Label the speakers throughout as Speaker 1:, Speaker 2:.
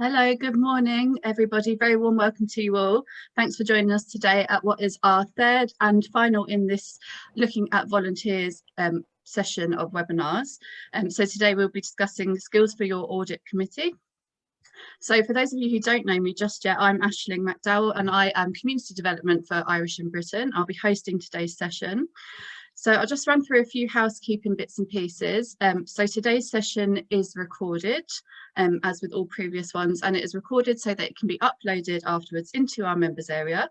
Speaker 1: Hello, good morning, everybody. Very warm welcome to you all. Thanks for joining us today at what is our third and final in this looking at volunteers session of webinars. So today we'll be discussing skills for your audit committee. So for those of you who don't know me just yet, I'm Aisling McDowell and I am Community Development for Irish in Britain. I'll be hosting today's session. So I'll just run through a few housekeeping bits and pieces. So today's session is recorded, as with all previous ones, and it is recorded so that it can be uploaded afterwards into our members area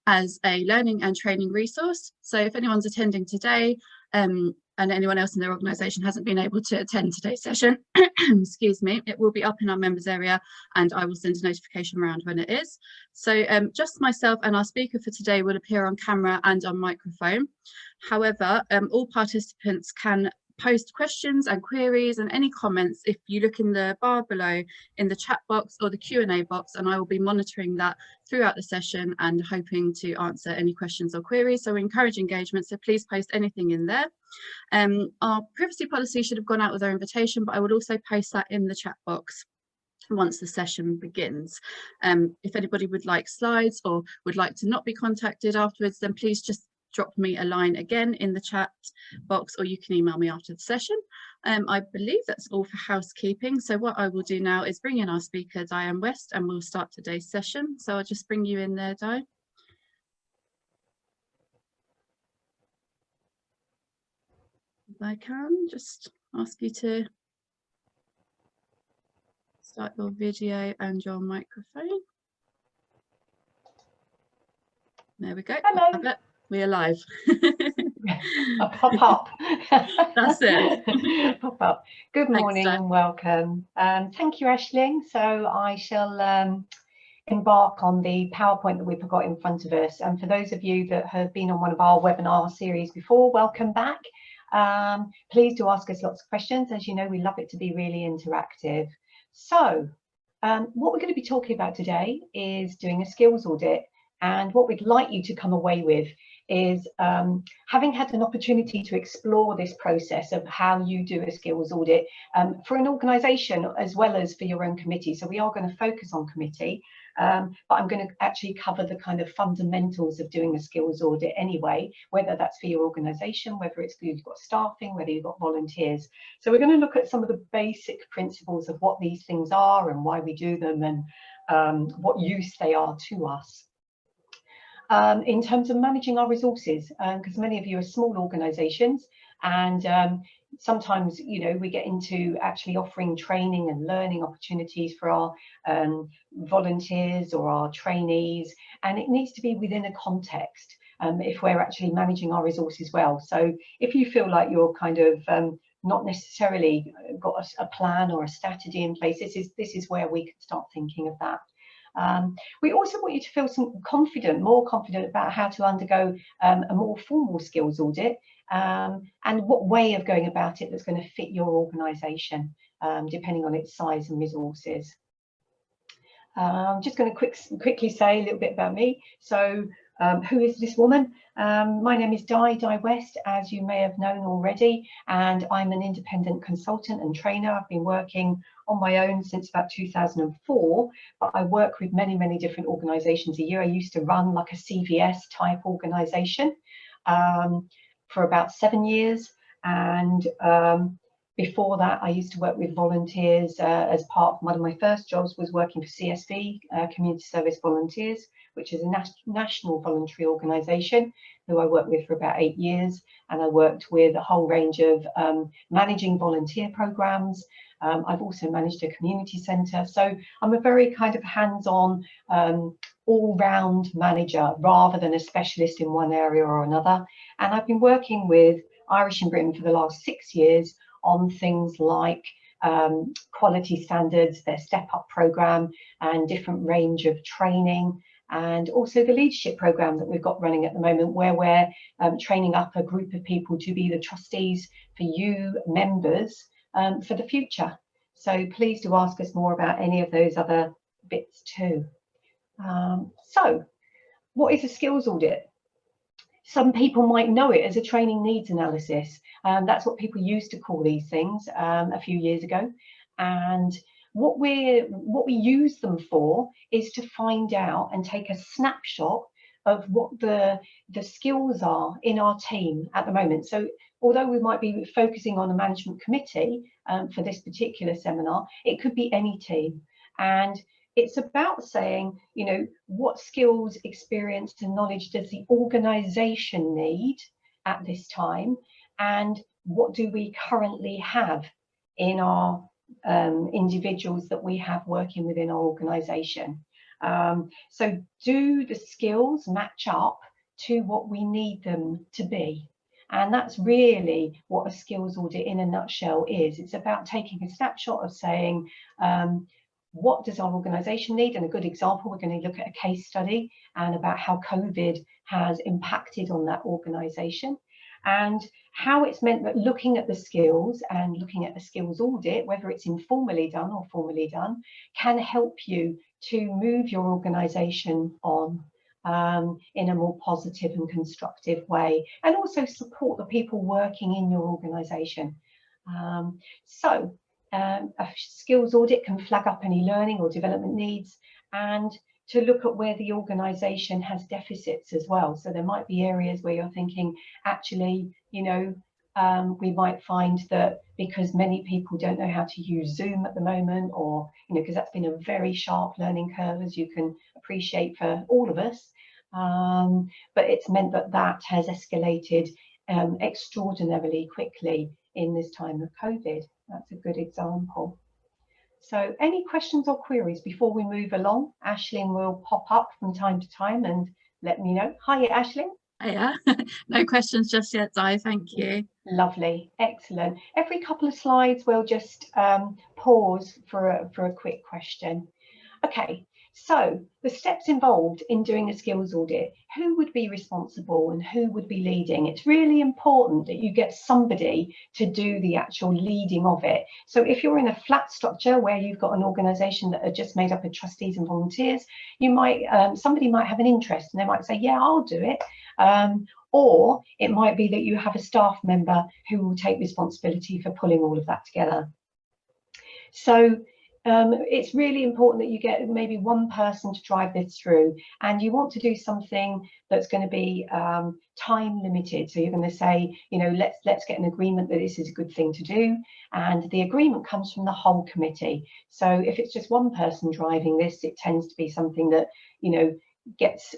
Speaker 1: as a learning and training resource. So if anyone's attending today and anyone else in their organisation hasn't been able to attend today's session, excuse me, it will be up in our members area and I will send a notification around when it is. So just myself and our speaker for today will appear on camera and on microphone. However, all participants can post questions and queries and any comments if you look in the bar below in the chat box or the Q&A box, and I will be monitoring that throughout the session and hoping to answer any questions or queries. So we encourage engagement, so please post anything in there. Our privacy policy should have gone out with our invitation, but I will also post that in the chat box once the session begins. If anybody would like slides or would like to not be contacted afterwards, then please just drop me a line again in the chat box, or you can email me after the session. I believe that's all for housekeeping. So what I will do now is bring in our speaker, Diane West, and we'll start today's session. So I'll just bring you in there, Di. If I can just ask you to start your video and your microphone. There we go.
Speaker 2: Hello.
Speaker 1: We're live.
Speaker 2: A pop up.
Speaker 1: That's it.
Speaker 2: Pop up. Good morning.
Speaker 1: Thanks,
Speaker 2: and welcome. Thank you, Aisling. So I shall embark on the PowerPoint that we've got in front of us. And for those of you that have been on one of our webinar series before, welcome back. Please do ask us lots of questions. As you know, we love it to be really interactive. So what we're going to be talking about today is doing a skills audit. And what we'd like you to come away with is having had an opportunity to explore this process of how you do a skills audit for an organisation as well as for your own committee. So we are going to focus on committee, but I'm going to actually cover the kind of fundamentals of doing a skills audit anyway, whether that's for your organisation, whether it's you've got staffing, whether you've got volunteers. So we're going to look at some of the basic principles of what these things are and why we do them and what use they are to us. In terms of managing our resources, because many of you are small organisations, and sometimes, you know, we get into actually offering training and learning opportunities for our volunteers or our trainees, and it needs to be within a context if we're actually managing our resources well. So if you feel like you're kind of not necessarily got a plan or a strategy in place, this is where we can start thinking of that. We also want you to feel more confident about how to undergo a more formal skills audit and what way of going about it that's going to fit your organisation, depending on its size and resources. I'm just going to quickly say a little bit about me. So who is this woman? My name is Diane West, as you may have known already, and I'm an independent consultant and trainer. I've been working on my own since about 2004, but I work with many different organisations a year. I used to run like a CVS type organisation for about 7 years, and before that, I used to work with volunteers as part of one of my first jobs was working for CSV, Community Service Volunteers, which is a national voluntary organisation who I worked with for about 8 years. And I worked with a whole range of managing volunteer programmes. I've also managed a community centre. So I'm a very kind of hands-on, all-round manager rather than a specialist in one area or another. And I've been working with Irish in Britain for the last 6 years on things like quality standards, their Step Up programme and different range of training, and also the leadership programme that we've got running at the moment, where we're training up a group of people to be the trustees for you members for the future. So please do ask us more about any of those other bits too. So what is a skills audit? Some people might know it as a training needs analysis. That's what people used to call these things a few years ago. And what we use them for is to find out and take a snapshot of what the skills are in our team at the moment. So although we might be focusing on a management committee for this particular seminar, it could be any team. And it's about saying, you know, what skills, experience and knowledge does the organisation need at this time, and what do we currently have in our individuals that we have working within our organisation. So do the skills match up to what we need them to be? And that's really what a skills audit in a nutshell is. It's about taking a snapshot of saying, what does our organisation need? And a good example, we're going to look at a case study and about how COVID has impacted on that organisation, and how it's meant that looking at the skills and looking at the skills audit, whether it's informally done or formally done, can help you to move your organisation on in a more positive and constructive way, and also support the people working in your organisation. A skills audit can flag up any learning or development needs, and to look at where the organisation has deficits as well. So there might be areas where you're thinking, actually, you know, we might find that because many people don't know how to use Zoom at the moment, or, you know, because that's been a very sharp learning curve, as you can appreciate, for all of us. But it's meant that that has escalated extraordinarily quickly in this time of COVID. That's a good example. So any questions or queries before we move along? Aisling will pop up from time to time and let me know. Hi, Aisling.
Speaker 1: Yeah, no questions just yet, Di, thank you.
Speaker 2: Lovely, excellent. Every couple of slides we'll just pause for a quick question. Okay, so the steps involved in doing a skills audit, who would be responsible and who would be leading? It's really important that you get somebody to do the actual leading of it. So if you're in a flat structure where you've got an organisation that are just made up of trustees and volunteers, you might somebody might have an interest and they might say, yeah, I'll do it. Or it might be that you have a staff member who will take responsibility for pulling all of that together. So it's really important that you get maybe one person to drive this through, and you want to do something that's going to be time limited. So you're going to say, you know, let's get an agreement that this is a good thing to do, and the agreement comes from the whole committee. So if it's just one person driving this, it tends to be something that, you know, gets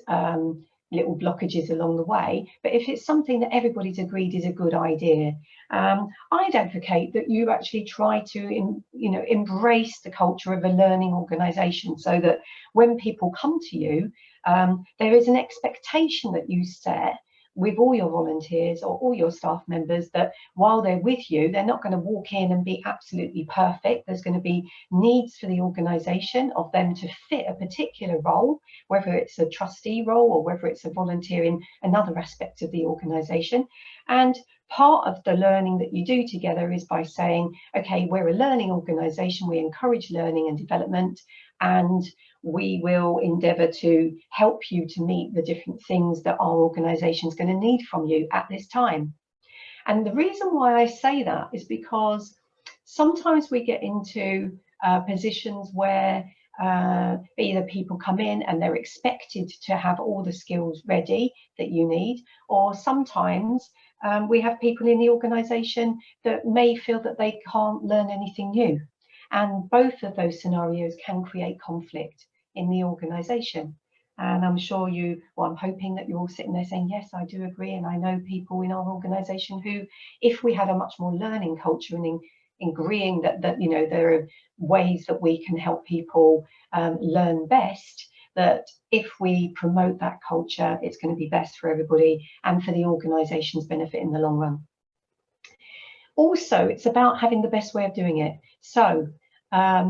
Speaker 2: little blockages along the way. But if it's something that everybody's agreed is a good idea, I'd advocate that you actually try to embrace the culture of a learning organisation, so that when people come to you, there is an expectation that you set with all your volunteers or all your staff members, that while they're with you, they're not going to walk in and be absolutely perfect. There's going to be needs for the organisation of them to fit a particular role, whether it's a trustee role or whether it's a volunteer in another aspect of the organisation. And part of the learning that you do together is by saying, okay, we're a learning organisation, we encourage learning and development, and we will endeavour to help you to meet the different things that our organisation is going to need from you at this time. And the reason why I say that is because sometimes we get into positions where either people come in and they're expected to have all the skills ready that you need, or sometimes we have people in the organisation that may feel that they can't learn anything new. And both of those scenarios can create conflict in the organisation. And I'm sure I'm hoping that you're all sitting there saying, yes, I do agree. And I know people in our organisation who, if we had a much more learning culture and agreeing that you know, there are ways that we can help people learn best, that if we promote that culture, it's going to be best for everybody and for the organisation's benefit in the long run. Also, it's about having the best way of doing it. So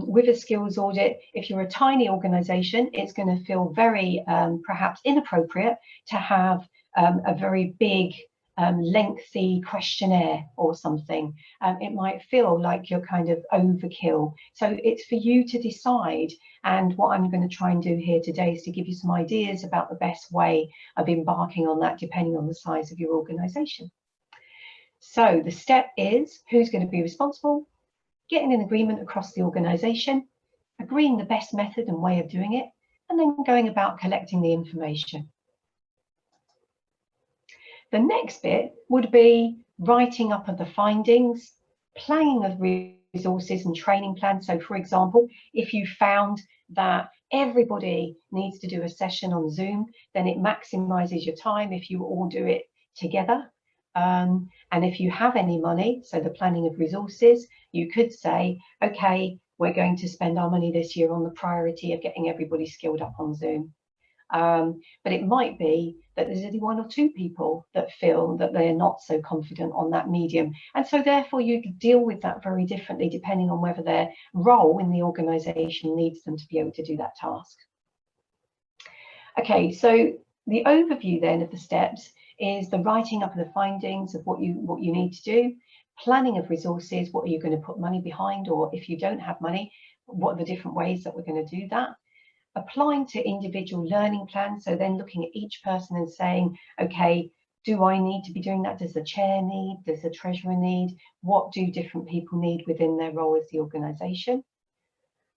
Speaker 2: with a skills audit, if you're a tiny organisation, it's going to feel very perhaps inappropriate to have a very big lengthy questionnaire or something. It might feel like you're kind of overkill. So it's for you to decide. And what I'm going to try and do here today is to give you some ideas about the best way of embarking on that, depending on the size of your organisation. So the step is, who's going to be responsible? Getting an agreement across the organisation. agreeing the best method and way of doing it, and then going about collecting the information. The next bit would be writing up of the findings, planning of resources and training plans. So for example, if you found that everybody needs to do a session on Zoom, then it maximizes your time if you all do it together. And if you have any money, so the planning of resources, you could say, okay, we're going to spend our money this year on the priority of getting everybody skilled up on Zoom. But it might be that there's only 1 or 2 people that feel that they're not so confident on that medium. And so therefore you deal with that very differently depending on whether their role in the organisation needs them to be able to do that task. Okay, so the overview then of the steps is the writing up of the findings of what you need to do, planning of resources, what are you going to put money behind, or if you don't have money, what are the different ways that we're going to do that. Applying to individual learning plans, so then looking at each person and saying, okay, do I need to be doing that? Does the chair need? Does the treasurer need? What do different people need within their role as the organisation?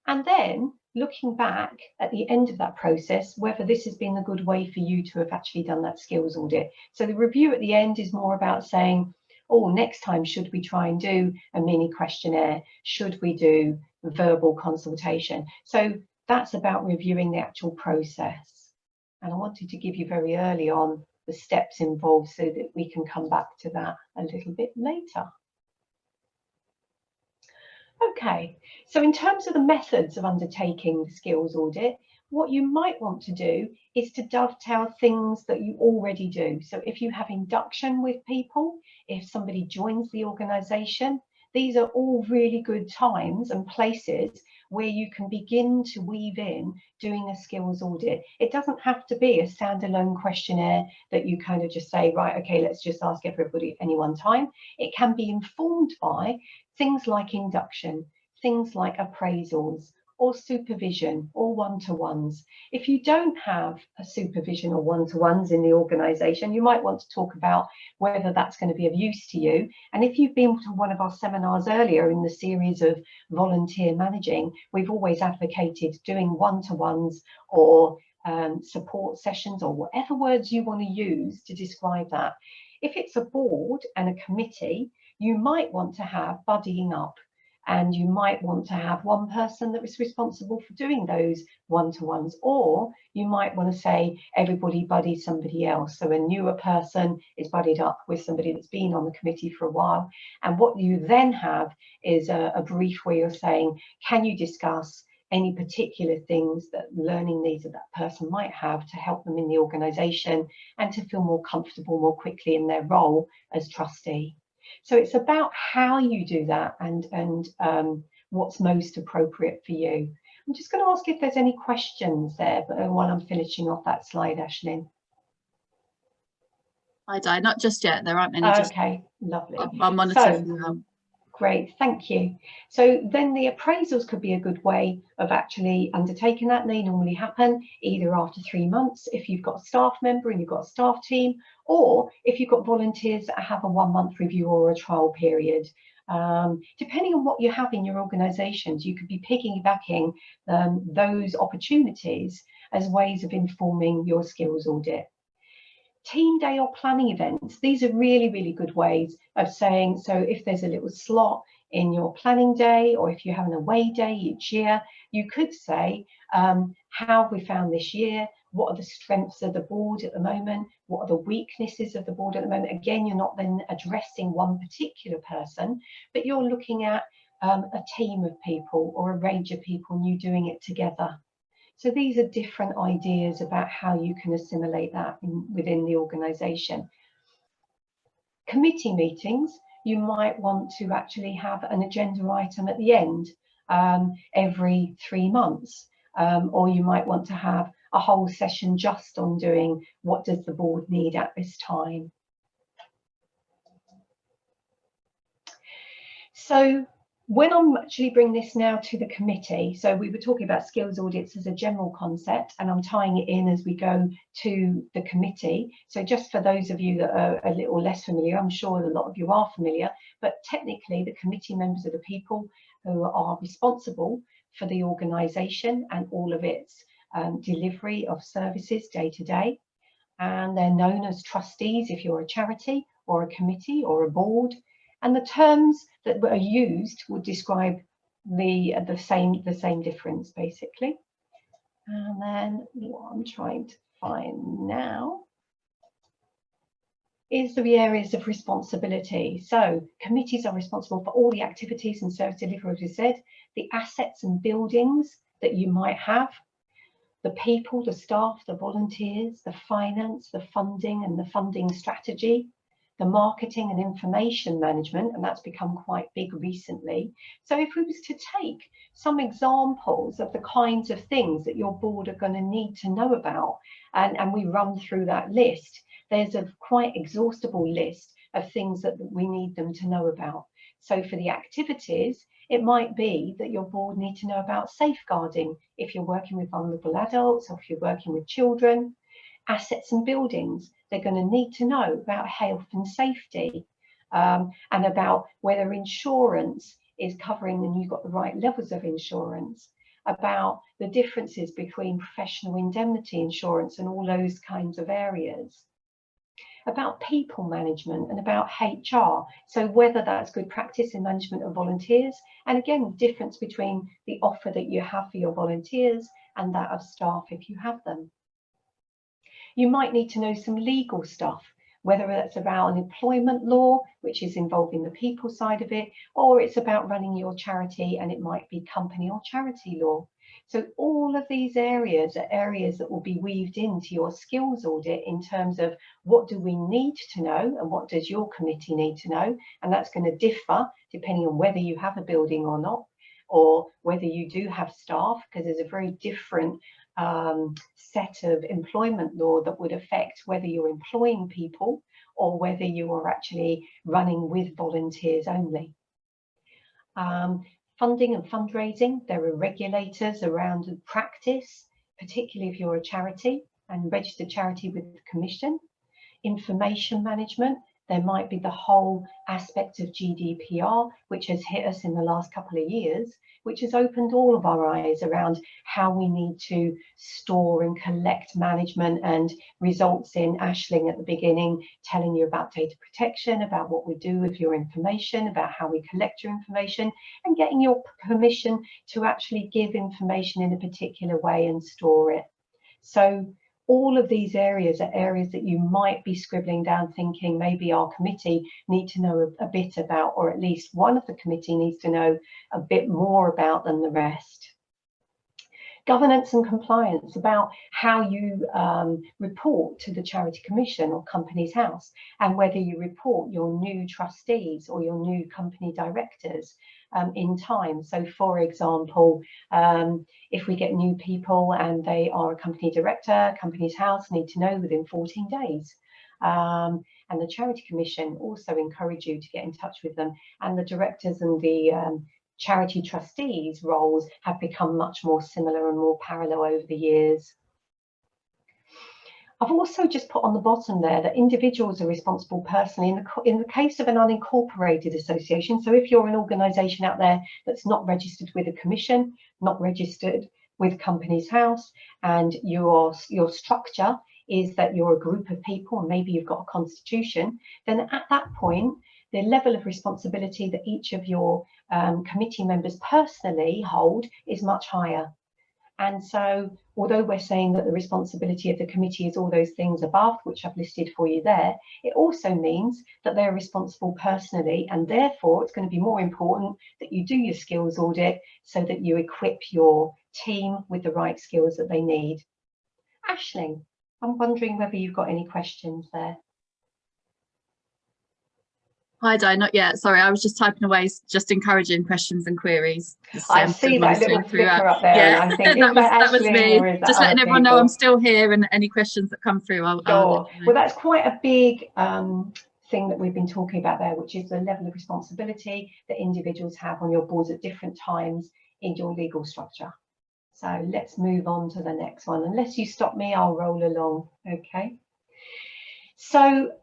Speaker 2: And then looking back at the end of that process, whether this has been a good way for you to have actually done that skills audit. So the review at the end is more about saying, oh, next time, should we try and do a mini questionnaire? Should we do verbal consultation? So that's about reviewing the actual process. And I wanted to give you very early on the steps involved so that we can come back to that a little bit later. Okay, so in terms of the methods of undertaking the skills audit, what you might want to do is to dovetail things that you already do. So if you have induction with people, if somebody joins the organisation, these are all really good times and places where you can begin to weave in doing a skills audit. It doesn't have to be a standalone questionnaire that you kind of just say, right, okay, let's just ask everybody at any one time. It can be informed by things like induction, things like appraisals, or supervision, or one-to-ones. If you don't have a supervision or one-to-ones in the organisation, you might want to talk about whether that's going to be of use to you. And if you've been to one of our seminars earlier in the series of volunteer managing, we've always advocated doing one-to-ones or support sessions, or whatever words you want to use to describe that. If it's a board and a committee, you might want to have buddying up. And you might want to have one person that is responsible for doing those one-to-ones, or you might want to say everybody buddies somebody else. So a newer person is buddied up with somebody that's been on the committee for a while. And what you then have is a brief where you're saying, can you discuss any particular things that learning needs that that person might have to help them in the organisation and to feel more comfortable more quickly in their role as trustee. So it's about how you do that and what's most appropriate for you. I'm just going to ask if there's any questions there, but while I'm finishing off that slide, Aisling.
Speaker 1: Hi, Di, not just yet. There aren't any.
Speaker 2: Okay, lovely.
Speaker 1: I'm monitoring now.
Speaker 2: Great, thank you. So then the appraisals could be a good way of actually undertaking that. They normally happen either after 3 months if you've got a staff member and you've got a staff team, or if you've got volunteers that have a 1-month review or a trial period. Depending on what you have in your organisations, you could be piggybacking those opportunities as ways of informing your skills audit. Team day or planning events, these are really, really good ways of saying, so if there's a little slot in your planning day, or if you have an away day each year, you could say, how have we found this year? What are the strengths of the board at the moment? What are the weaknesses of the board at the moment? Again, you're not then addressing one particular person, but you're looking at a team of people or a range of people and you doing it together. So these are different ideas about how you can assimilate that within the organisation. Committee meetings, you might want to actually have an agenda item at the end every 3 months, or you might want to have a whole session just on doing what does the board need at this time. So When I'm actually bringing this now to the committee, so we were talking about skills audits as a general concept, and I'm tying it in as we go to the committee. So just for those of you that are a little less familiar, I'm sure a lot of you are familiar, but technically the committee members are the people who are responsible for the organisation and all of its delivery of services day to day. And they're known as trustees if you're a charity or a committee or a board. And the terms that are used would describe the same difference, basically. And then what I'm trying to find now is the areas of responsibility. So committees are responsible for all the activities and service delivery, as we said, the assets and buildings that you might have, the people, the staff, the volunteers, the finance, the funding and the funding strategy, the marketing and information management, and that's become quite big recently. So if we was to take some examples of the kinds of things that your board are going to need to know about, and we run through that list, there's a quite exhaustible list of things that we need them to know about. So for the activities, it might be that your board need to know about safeguarding if you're working with vulnerable adults or if you're working with children. Assets and buildings, they're going to need to know about health and safety, and about whether insurance is covering and you've got the right levels of insurance, about the differences between professional indemnity insurance and all those kinds of areas, about people management and about HR, so whether that's good practice in management of volunteers, and again, the difference between the offer that you have for your volunteers and that of staff if you have them. You might need to know some legal stuff, whether that's about an employment law, which is involving the people side of it, or it's about running your charity and it might be company or charity law. So all of these areas are areas that will be weaved into your skills audit in terms of what do we need to know and what does your committee need to know. And that's going to differ depending on whether you have a building or not, or whether you do have staff, because there's a very different set of employment law that would affect whether you're employing people or whether you are actually running with volunteers only. Funding and fundraising, there are regulators around practice, particularly if you're a charity and registered charity with the Commission. Information management, there might be the whole aspect of GDPR, which has hit us in the last couple of years, which has opened all of our eyes around how we need to store and collect management, and results in Aisling at the beginning telling you about data protection, about what we do with your information, about how we collect your information, and getting your permission to actually give information in a particular way and store it. So all of these areas are areas that you might be scribbling down thinking maybe our committee need to know a bit about, or at least one of the committee needs to know a bit more about than the rest. Governance and compliance, about how you report to the Charity Commission or Companies House, and whether you report your new trustees or your new company directors in time. So for example, if we get new people and they are a company director, Companies House need to know within 14 days. And the Charity Commission also encourage you to get in touch with them, and the directors and the charity trustees roles have become much more similar and more parallel over the years. I've also just put on the bottom there that individuals are responsible personally in the case of an unincorporated association. So if you're an organisation out there that's not registered with a commission, not registered with Companies House, and your structure is that you're a group of people and maybe you've got a constitution, then at that point, the level of responsibility that each of your committee members personally hold is much higher. And so, although we're saying that the responsibility of the committee is all those things above, which I've listed for you there, it also means that they're responsible personally, and therefore it's going to be more important that you do your skills audit so that you equip your team with the right skills that they need. Aisling, I'm wondering whether you've got any questions there.
Speaker 1: Hi, Di, not yet. Sorry, I was just typing away, just encouraging questions and queries.
Speaker 2: I see that little flicker up there.
Speaker 1: Yeah,
Speaker 2: and I think,
Speaker 1: that was me. Just letting everyone know I'm still here, and any questions that come through, I'll let you know.
Speaker 2: Well, that's quite a big thing that we've been talking about there, which is the level of responsibility that individuals have on your boards at different times in your legal structure. So let's move on to the next one. Unless you stop me, I'll roll along. Okay. So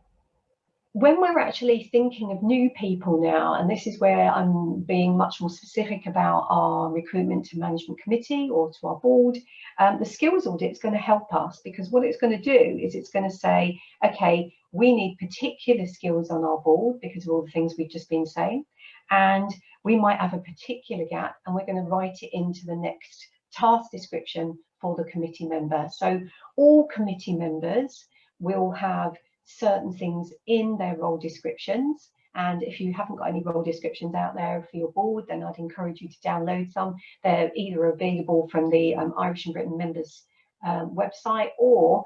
Speaker 2: when we're actually thinking of new people now, and this is where I'm being much more specific about our recruitment to management committee or to our board, the skills audit is going to help us, because what it's going to do is it's going to say, okay, we need particular skills on our board because of all the things we've just been saying, and we might have a particular gap, and we're going to write it into the next task description for the committee member. So all committee members will have certain things in their role descriptions, and if you haven't got any role descriptions out there for your board, then I'd encourage you to download some. They're either available from the Irish and Britain members website, or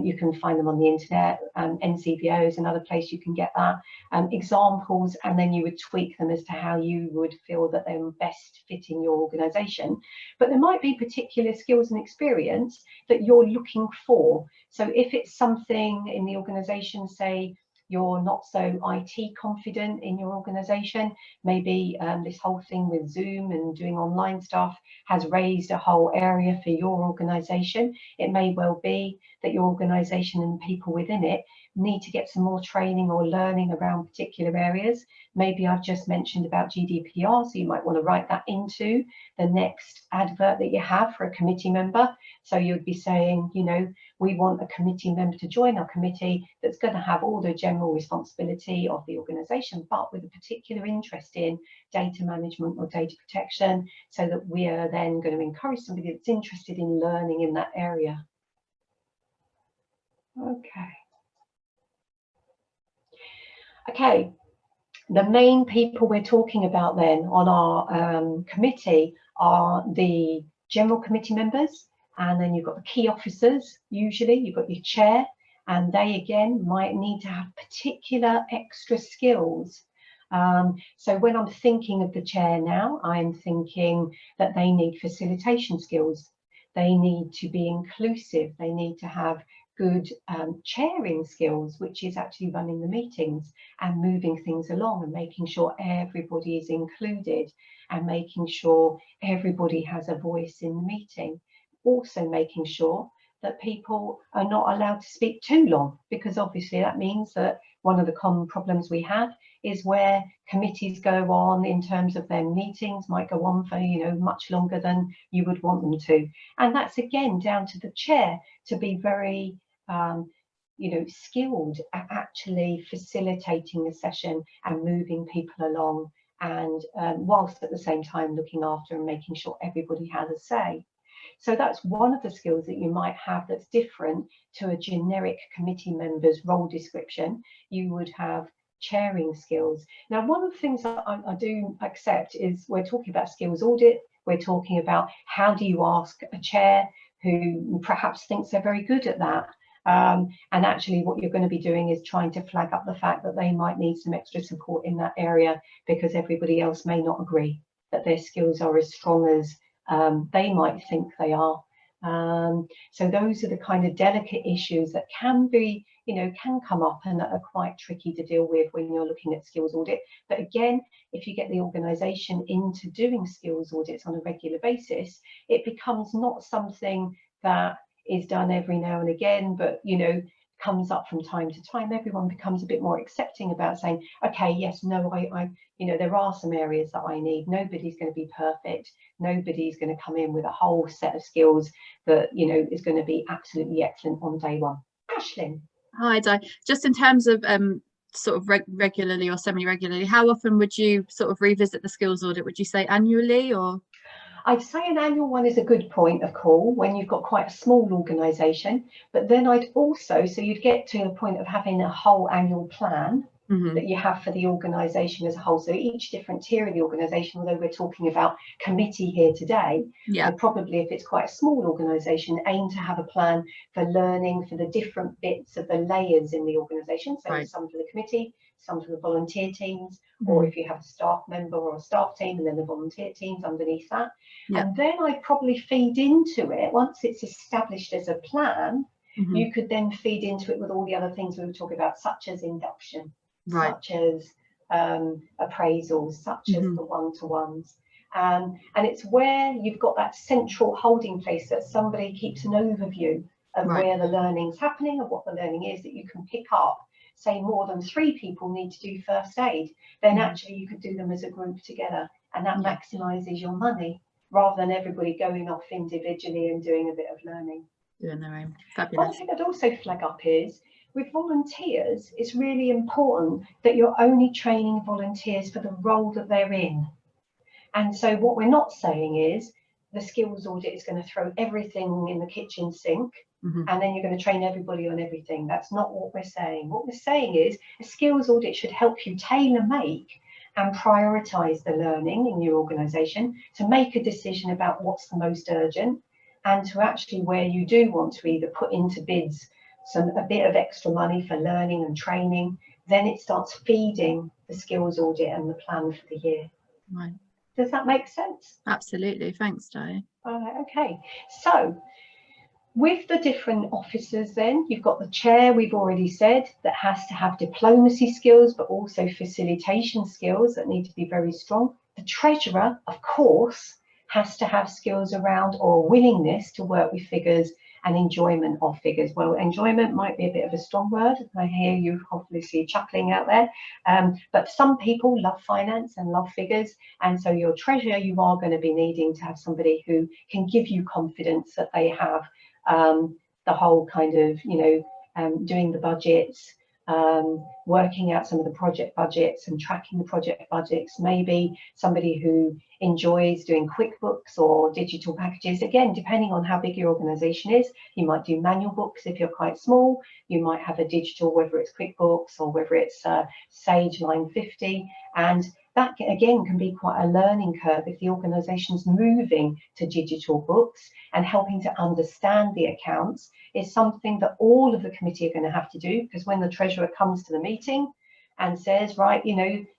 Speaker 2: you can find them on the internet, NCVO is another place you can get that, examples, and then you would tweak them as to how you would feel that they're best fitting your organisation. But there might be particular skills and experience that you're looking for. So if it's something in the organisation, say you're not so IT confident in your organisation, maybe this whole thing with Zoom and doing online stuff has raised a whole area for your organisation. It may well be that your organisation and people within it need to get some more training or learning around particular areas. Maybe I've just mentioned about GDPR, so you might want to write that into the next advert that you have for a committee member. So you'd be saying, you know, we want a committee member to join our committee that's going to have all the general responsibility of the organisation, but with a particular interest in data management or data protection, so that we are then going to encourage somebody that's interested in learning in that area. Okay, the main people we're talking about then on our committee are the general committee members, and then you've got the key officers. Usually you've got your chair, and they again might need to have particular extra skills. So when I'm thinking of the chair now, I'm thinking that they need facilitation skills. They need to be inclusive. They need to have good chairing skills, which is actually running the meetings and moving things along and making sure everybody is included and making sure everybody has a voice in the meeting. Also making sure that people are not allowed to speak too long, because obviously that means that one of the common problems we have is where committees go on in terms of their meetings might go on for, you know, much longer than you would want them to. And that's again down to the chair to be very you know, skilled at actually facilitating the session and moving people along, and whilst at the same time looking after and making sure everybody has a say. So that's one of the skills that you might have that's different to a generic committee member's role description. You would have chairing skills. Now, one of the things that I do accept is we're talking about skills audit. We're talking about how do you ask a chair who perhaps thinks they're very good at that. And actually what you're going to be doing is trying to flag up the fact that they might need some extra support in that area because everybody else may not agree that their skills are as strong as they might think they are. So those are the kind of delicate issues that can be, you know, can come up and that are quite tricky to deal with when you're looking at skills audit. But again, if you get the organisation into doing skills audits on a regular basis, it becomes not something that is done every now and again, but, you know, comes up from time to time. Everyone becomes a bit more accepting about saying, okay, yes, no, I you know, there are some areas that I need. Nobody's going to be perfect. Nobody's going to come in with a whole set of skills that, you know, is going to be absolutely excellent on day one. Aisling.
Speaker 1: Hi, Di. Just in terms of sort of regularly or semi-regularly, how often would you sort of revisit the skills audit? Would you say annually, or?
Speaker 2: I'd say an annual one is a good point of call when you've got quite a small organisation, but then I'd also, so you'd get to the point of having a whole annual plan that you have for the organisation as a whole. So each different tier of the organisation, although we're talking about committee here today, I'd probably, if it's quite a small organisation, aim to have a plan for learning for the different bits of the layers in the organisation. So some for the committee, some for the volunteer teams, or if you have a staff member or a staff team and then the volunteer teams underneath that. And then I'd probably feed into it, once it's established as a plan, you could then feed into it with all the other things we were talking about, such as induction. such as appraisals, such as the one-to-ones. And it's where you've got that central holding place that somebody keeps an overview of where the learning's happening and what the learning is, that you can pick up. Say more than 3 people need to do first aid, then actually you could do them as a group together, and that maximises your money rather than everybody going off individually and doing a bit of learning.
Speaker 1: Doing their own. Fabulous.
Speaker 2: One thing I'd also flag up is, with volunteers, it's really important that you're only training volunteers for the role that they're in. And so what we're not saying is the skills audit is going to throw everything in the kitchen sink and then you're going to train everybody on everything. That's not what we're saying. What we're saying is a skills audit should help you tailor-make and prioritise the learning in your organisation to make a decision about what's the most urgent, and to actually, where you do want to either put into bids a bit of extra money for learning and training, then it starts feeding the skills audit and the plan for the year.
Speaker 1: Right.
Speaker 2: Does that make sense?
Speaker 1: Absolutely. Thanks, Di.
Speaker 2: Okay. So with the different officers, then you've got the chair, we've already said, that has to have diplomacy skills, but also facilitation skills that need to be very strong. The treasurer, of course, has to have skills around, or willingness to work with figures and enjoyment of figures. Well, enjoyment might be a bit of a strong word. I hear you obviously chuckling out there. But some people love finance and love figures. And so your treasurer, you are going to be needing to have somebody who can give you confidence that they have the whole kind of, doing the budgets, working out some of the project budgets and tracking the project budgets. Maybe somebody who enjoys doing QuickBooks or digital packages. Again, depending on how big your organisation is, you might do manual books. If you're quite small, you might have a digital, whether it's QuickBooks or whether it's Sage 950. And that, again, can be quite a learning curve if the organisation's moving to digital books, and helping to understand the accounts is something that all of the committee are going to have to do, because when the treasurer comes to the meeting and says, right,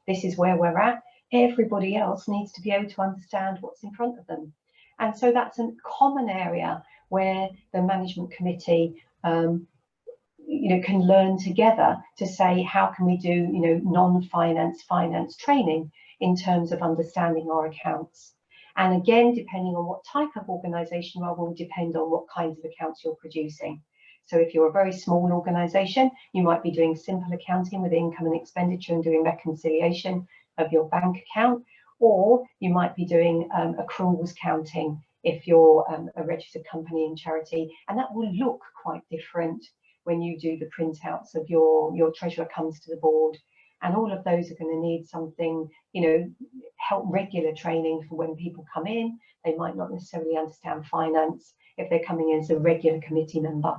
Speaker 2: this is where we're at, everybody else needs to be able to understand what's in front of them. And so that's a common area where the management committee can learn together to say, how can we do non-finance finance training in terms of understanding our accounts. And again, depending on what type of organisation you are, will depend on what kinds of accounts you're producing. So if you're a very small organisation, you might be doing simple accounting with income and expenditure and doing reconciliation of your bank account, or you might be doing accruals counting if you're a registered company in charity, and that will look quite different when you do the printouts of your treasurer comes to the board. And all of those are going to need something, help regular training for when people come in. They might not necessarily understand finance if they're coming in as a regular committee member.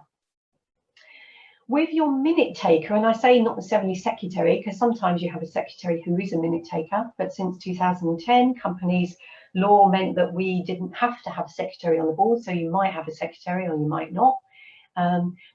Speaker 2: With your minute taker, and I say not necessarily secretary, because sometimes you have a secretary who is a minute taker, but since 2010, companies law meant that we didn't have to have a secretary on the board, so you might have a secretary or you might not.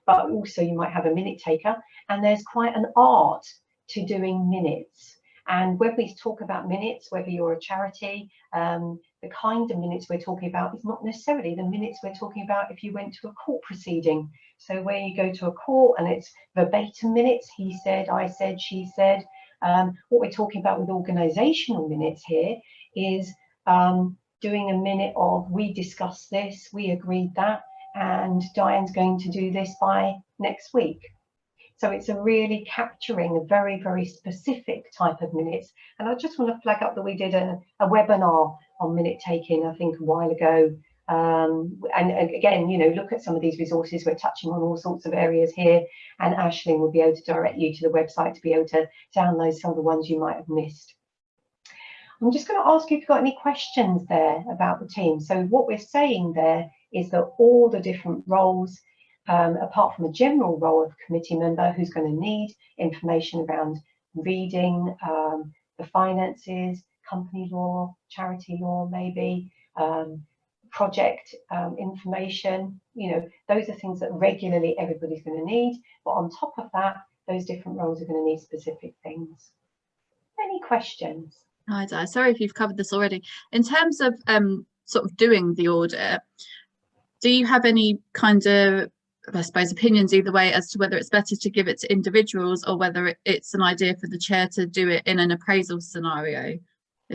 Speaker 2: But also you might have a minute taker, and there's quite an art to doing minutes. And when we talk about minutes, whether you're a charity, the kind of minutes we're talking about is not necessarily the minutes we're talking about if you went to a court proceeding. So where you go to a court and it's verbatim minutes, he said, I said, she said. What we're talking about with organisational minutes here is doing a minute of, we discussed this, we agreed that, and Diane's going to do this by next week. So it's a really capturing a very, very specific type of minutes. And I just want to flag up that we did a webinar on minute taking, I think, a while ago. And again, look at some of these resources. We're touching on all sorts of areas here, and Aisling will be able to direct you to the website to be able to download some of the ones you might have missed. I'm just going to ask you if you've got any questions there about the team. So what we're saying there is that all the different roles, apart from a general role of committee member who's going to need information around reading, the finances, company law, charity law, maybe, project information, those are things that regularly everybody's going to need. But on top of that, those different roles are going to need specific things. Any questions?
Speaker 1: Hi, Di. Sorry if you've covered this already. In terms of sort of doing the audit, do you have any kind of I suppose, opinions either way as to whether it's better to give it to individuals or whether it's an idea for the chair to do it in an appraisal scenario.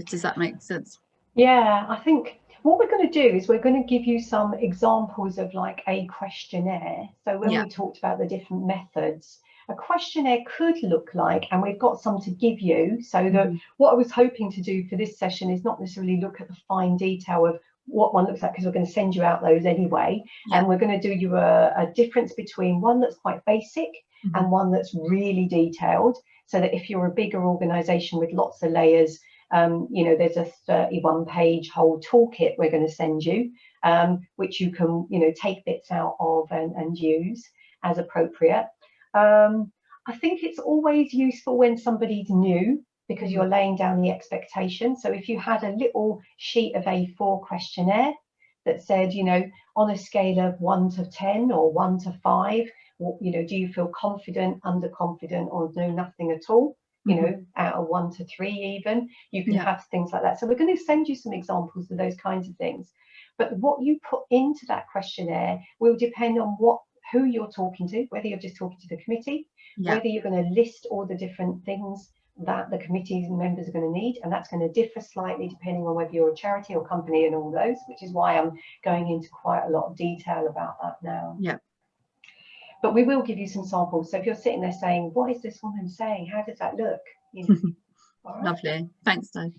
Speaker 1: Does that make sense?
Speaker 2: Yeah, I think what we're going to do is we're going to give you some examples of like a questionnaire. So when we talked about the different methods, a questionnaire could look like, and we've got some to give you, so that what I was hoping to do for this session is not necessarily look at the fine detail of what one looks like, because we're going to send you out those anyway, and we're going to do you a difference between one that's quite basic and one that's really detailed, so that if you're a bigger organization with lots of layers, you know, there's a 31-page whole toolkit we're going to send you, which you can, you know, take bits out of and use as appropriate. I think it's always useful when somebody's new, because you're laying down the expectation. So if you had a little sheet of A4 questionnaire that said, you know, on a scale of 1 to 10 or 1 to 5, you know, do you feel confident, underconfident, or no, nothing at all? You know, out of 1 to 3 even, you can have things like that. So we're going to send you some examples of those kinds of things. But what you put into that questionnaire will depend on who you're talking to, whether you're just talking to the committee, whether you're going to list all the different things that the committee's members are going to need, and that's going to differ slightly depending on whether you're a charity or company and all those, which is why I'm going into quite a lot of detail about that now. But we will give you some samples. So if you're sitting there saying, what is this woman saying? How does that look? You know. All right.
Speaker 1: Lovely. Thanks, Dave.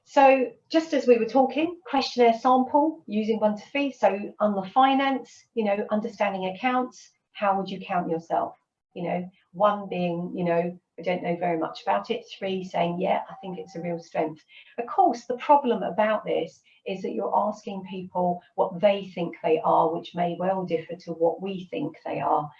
Speaker 2: So just as we were talking, questionnaire sample using 1 to 3. So on the finance, you know, understanding accounts, how would you count yourself? You know, 1 being, you know, I don't know very much about it. 3 saying, yeah, I think it's a real strength. Of course, the problem about this is that you're asking people what they think they are, which may well differ to what we think they are.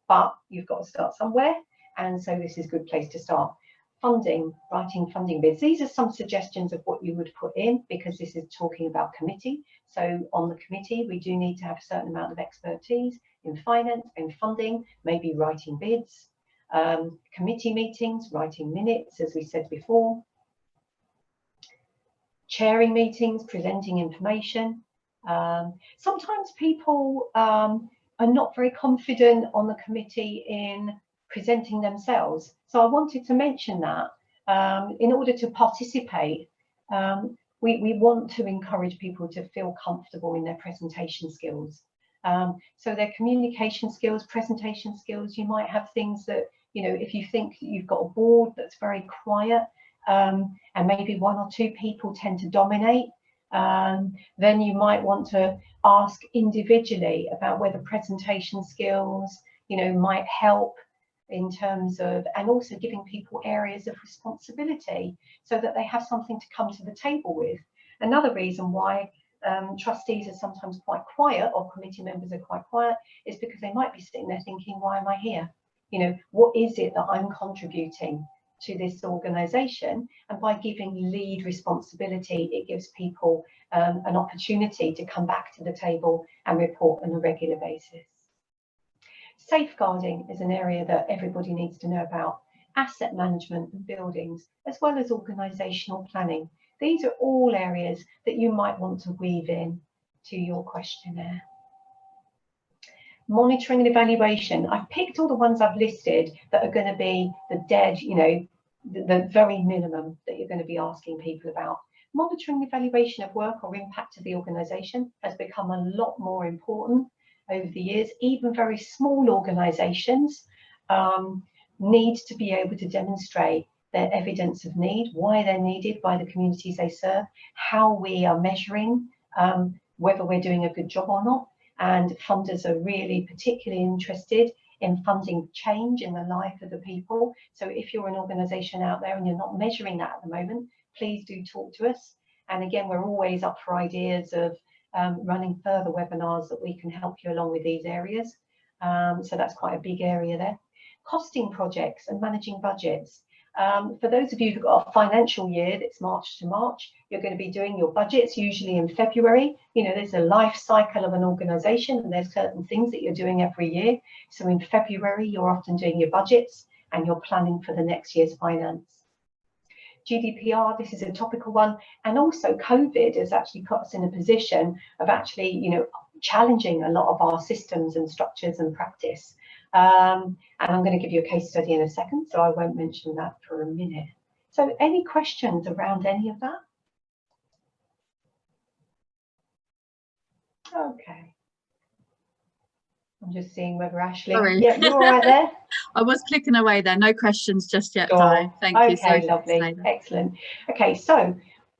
Speaker 2: But you've got to start somewhere. And so this is a good place to start. Funding, writing funding bids. These are some suggestions of what you would put in, because this is talking about committee. So on the committee, we do need to have a certain amount of expertise in finance, in funding, maybe writing bids, committee meetings, writing minutes, as we said before, chairing meetings, presenting information. Sometimes people are not very confident on the committee in presenting themselves. So I wanted to mention that in order to participate, we want to encourage people to feel comfortable in their presentation skills. So their communication skills, presentation skills, you might have things that, you know, if you think you've got a board that's very quiet, and maybe 1 or 2 people tend to dominate, then you might want to ask individually about whether presentation skills, you know, might help in terms of, and also giving people areas of responsibility so that they have something to come to the table with. Another reason why trustees are sometimes quite quiet, or committee members are quite quiet, is because they might be sitting there thinking, why am I here? You know, what is it that I'm contributing to this organisation? And by giving lead responsibility, it gives people an opportunity to come back to the table and report on a regular basis. Safeguarding is an area that everybody needs to know about. Asset management and buildings, as well as organisational planning. These are all areas that you might want to weave in to your questionnaire. Monitoring and evaluation. I've picked all the ones I've listed that are going to be the dead, you know, the very minimum that you're going to be asking people about. Monitoring and evaluation of work or impact of the organisation has become a lot more important over the years. Even very small organisations need to be able to demonstrate their evidence of need, why they're needed by the communities they serve, how we are measuring whether we're doing a good job or not. And funders are really particularly interested in funding change in the life of the people. So if you're an organisation out there and you're not measuring that at the moment, please do talk to us. And again, we're always up for ideas of running further webinars that we can help you along with these areas. So that's quite a big area there. Costing projects and managing budgets. For those of you who've got a financial year that's March to March, you're going to be doing your budgets usually in February. You know, there's a life cycle of an organisation and there's certain things that you're doing every year. So in February, you're often doing your budgets and you're planning for the next year's finance. GDPR, this is a topical one, and also COVID has actually put us in a position of actually, you know, challenging a lot of our systems and structures and practice. And I'm going to give you a case study in a second, so I won't mention that for a minute. So any questions around any of that? Okay. I'm just seeing whether Ashley.
Speaker 1: Sorry.
Speaker 2: Yeah, you're all right there?
Speaker 1: I was clicking away there. No questions just yet,
Speaker 2: Sure.
Speaker 1: Di. Thank you.
Speaker 2: Okay, lovely. Excellent. Okay, so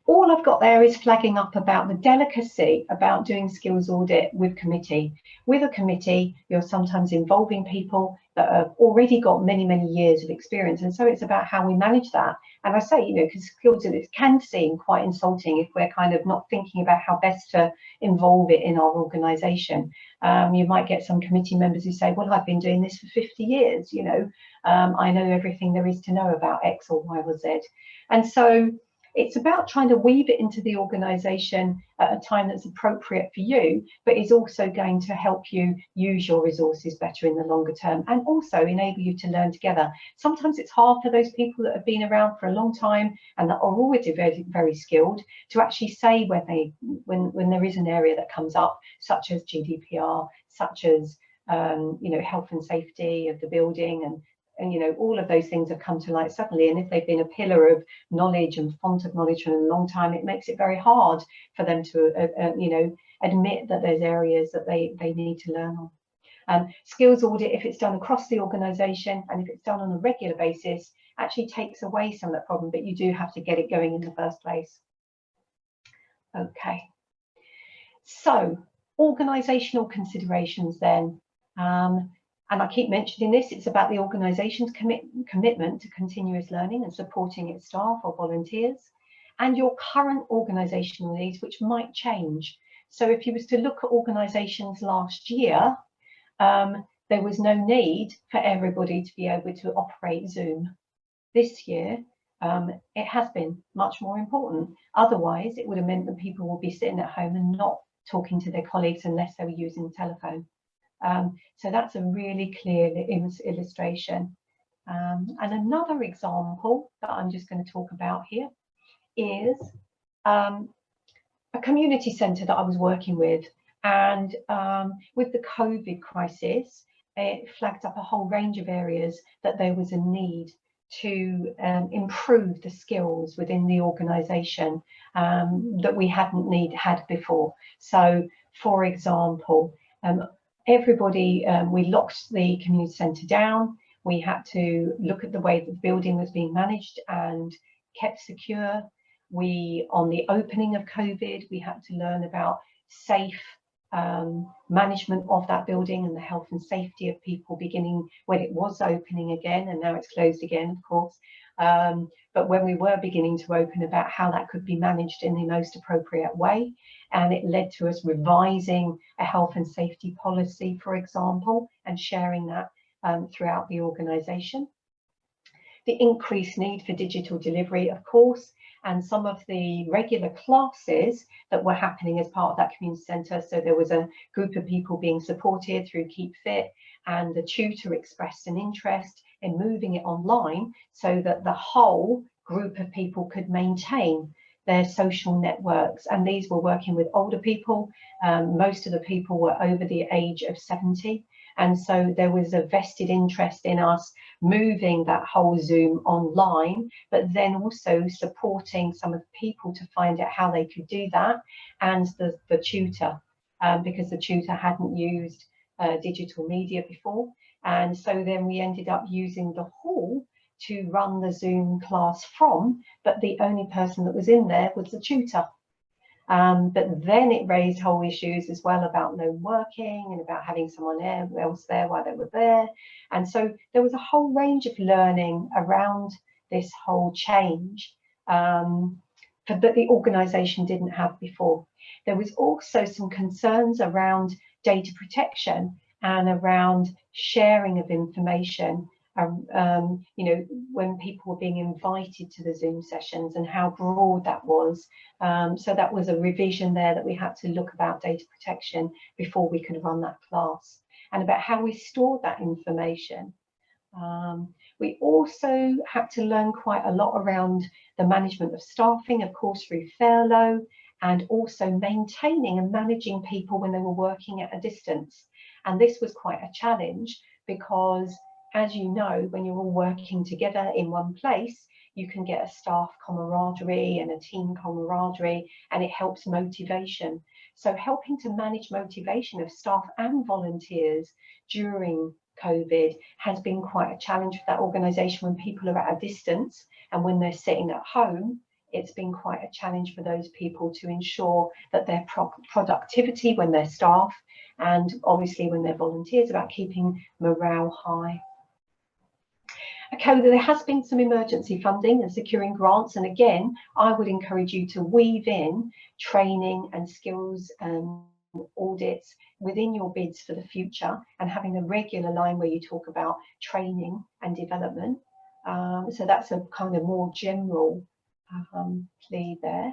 Speaker 2: all I've got there is flagging up about the delicacy about doing skills audit with committee. With a committee, you're sometimes involving people that have already got many, many years of experience. And so it's about how we manage that. And I say, you know, because skills audit can seem quite insulting if we're kind of not thinking about how best to involve it in our organisation. You might get some committee members who say, well, I've been doing this for 50 years, you know, I know everything there is to know about X or Y or Z. And so it's about trying to weave it into the organisation at a time that's appropriate for you, but is also going to help you use your resources better in the longer term and also enable you to learn together. Sometimes it's hard for those people that have been around for a long time and that are already very, very skilled to actually say when there is an area that comes up, such as GDPR, such as you know, health and safety of the building, and you know, all of those things have come to light suddenly, and if they've been a pillar of knowledge and font of knowledge for a long time, it makes it very hard for them to you know, admit that there's areas that they need to learn on. Skills audit, if it's done across the organisation and if it's done on a regular basis, actually takes away some of that problem, but you do have to get it going in the first place. Okay, so organisational considerations then. And I keep mentioning this, it's about the organisation's commitment to continuous learning and supporting its staff or volunteers, and your current organisational needs, which might change. So if you was to look at organisations last year, there was no need for everybody to be able to operate Zoom. This year, it has been much more important. Otherwise, it would have meant that people will be sitting at home and not talking to their colleagues unless they were using the telephone. So that's a really clear illustration. And another example that I'm just going to talk about here is a community centre that I was working with. And with the COVID crisis, it flagged up a whole range of areas that there was a need to improve the skills within the organisation that we hadn't had before. So, for example, everybody, we locked the community centre down. We had to look at the way the building was being managed and kept secure. On the opening of COVID, we had to learn about safe management of that building and the health and safety of people beginning when it was opening again, and now it's closed again, of course. But when we were beginning to open, about how that could be managed in the most appropriate way. And it led to us revising a health and safety policy, for example, and sharing that throughout the organisation. The increased need for digital delivery, of course, and some of the regular classes that were happening as part of that community centre. So there was a group of people being supported through Keep Fit, and the tutor expressed an interest in moving it online so that the whole group of people could maintain their social networks. And these were working with older people. Most of the people were over the age of 70. And so there was a vested interest in us moving that whole Zoom online, but then also supporting some of the people to find out how they could do that, and the tutor, because the tutor hadn't used digital media before. And so then we ended up using the hall to run the Zoom class from, but the only person that was in there was the tutor. But then it raised whole issues as well about lone working and about having someone else there while they were there. And so there was a whole range of learning around this whole change that the organisation didn't have before. There was also some concerns around data protection and around sharing of information. You know, when people were being invited to the Zoom sessions and how broad that was. So that was a revision there that we had to look about data protection before we could run that class, and about how we stored that information. We also had to learn quite a lot around the management of staffing, of course, through furlough, and also maintaining and managing people when they were working at a distance. And this was quite a challenge because, as you know, when you're all working together in one place, you can get a staff camaraderie and a team camaraderie, and it helps motivation. So helping to manage motivation of staff and volunteers during COVID has been quite a challenge for that organisation when people are at a distance, and when they're sitting at home, it's been quite a challenge for those people to ensure that their productivity when they're staff, and obviously when they're volunteers, about keeping morale high. Okay, there has been some emergency funding and securing grants, and again, I would encourage you to weave in training and skills and audits within your bids for the future, and having a regular line where you talk about training and development. So that's a kind of more general plea there.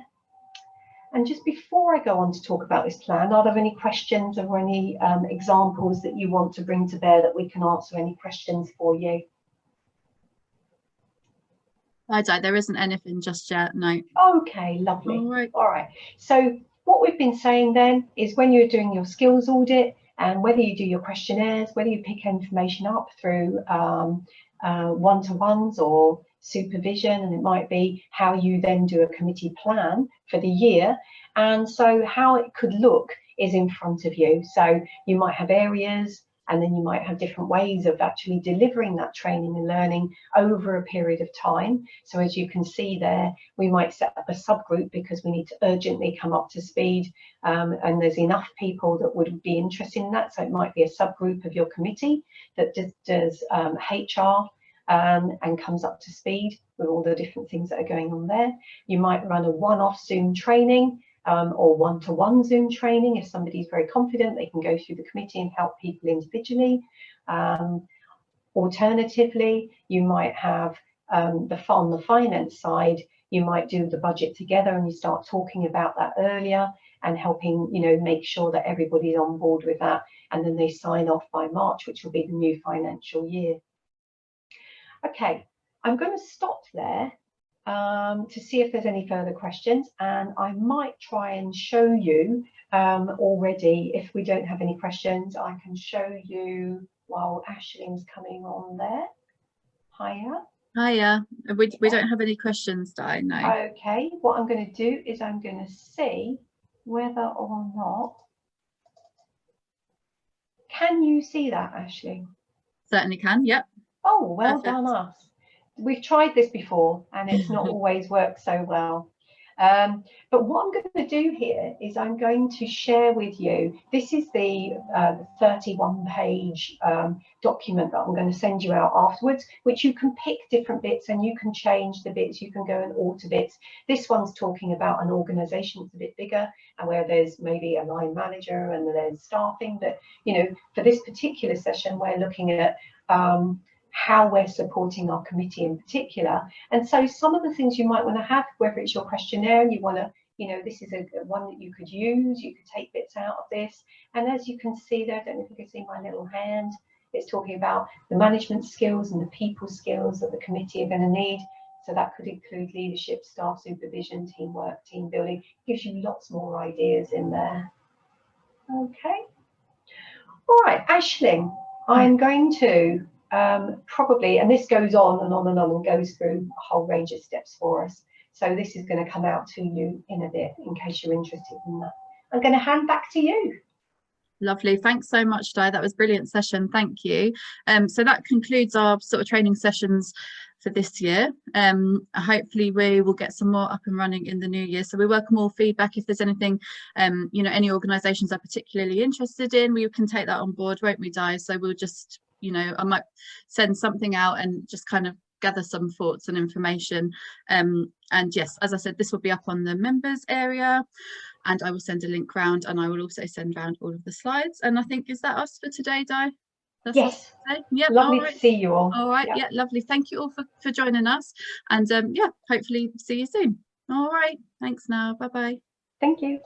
Speaker 2: And just before I go on to talk about this plan, are there any questions or any examples that you want to bring to bear that we can answer any questions for you?
Speaker 1: There isn't anything just yet, no.
Speaker 2: Okay, lovely.
Speaker 1: All
Speaker 2: right. So what we've been saying then is, when you're doing your skills audit, and whether you do your questionnaires, whether you pick information up through one-to-ones or supervision, and it might be how you then do a committee plan for the year, and so how it could look is in front of you. So you might have areas, and then you might have different ways of actually delivering that training and learning over a period of time. So as you can see there, we might set up a subgroup because we need to urgently come up to speed, and there's enough people that would be interested in that. So it might be a subgroup of your committee that does HR and comes up to speed with all the different things that are going on there. You might run a one-off Zoom training, or one-to-one Zoom training. If somebody's very confident, they can go through the committee and help people individually. Alternatively, you might have on the finance side, you might do the budget together, and you start talking about that earlier and helping, make sure that everybody's on board with that, and then they sign off by March, which will be the new financial year. Okay, I'm going to stop there to see if there's any further questions, and I might try and show you already. If we don't have any questions, I can show you while Ashling's coming on there. Hiya.
Speaker 1: We don't have any questions, Di, no.
Speaker 2: Okay, what I'm going to do is I'm going to see whether or not, can you see that, Aisling?
Speaker 1: Certainly can, yep.
Speaker 2: Oh, well
Speaker 1: Perfect.
Speaker 2: done us. We've tried this before and it's not always worked so well. But what I'm going to do here is I'm going to share with you, this is the 31-page document that I'm going to send you out afterwards, which you can pick different bits and you can change the bits, you can go and alter bits. This one's talking about an organisation that's a bit bigger and where there's maybe a line manager and there's staffing, but for this particular session we're looking at how we're supporting our committee in particular. And so some of the things you might want to have, whether it's your questionnaire and you want to, this is a one that you could use, you could take bits out of this. And as you can see there, I don't know if you can see my little hand, it's talking about the management skills and the people skills that the committee are going to need. So that could include leadership, staff supervision, teamwork, team building. Gives you lots more ideas in there. Okay. All right, Aisling, I'm going to probably, and this goes on and on and on and goes through a whole range of steps for us. So this is going to come out to you in a bit in case you're interested in that. I'm going to hand back to you.
Speaker 1: Lovely. Thanks so much, Di. That was a brilliant session. Thank you. So that concludes our sort of training sessions for this year. Hopefully we will get some more up and running in the new year. So we welcome all feedback. If there's anything, any organisations are particularly interested in, we can take that on board, won't we, Di? So we'll just, I might send something out and just kind of gather some thoughts and information. And yes, as I said, this will be up on the members area. And I will send a link round, and I will also send round all of the slides. And I think, is that us for today, Di? That's
Speaker 2: yes.
Speaker 1: Yep.
Speaker 2: Lovely to see you all.
Speaker 1: All right. Yep. Yeah, lovely. Thank you all for joining us. And yeah, hopefully see you soon. All right. Thanks now. Bye-bye.
Speaker 2: Thank you.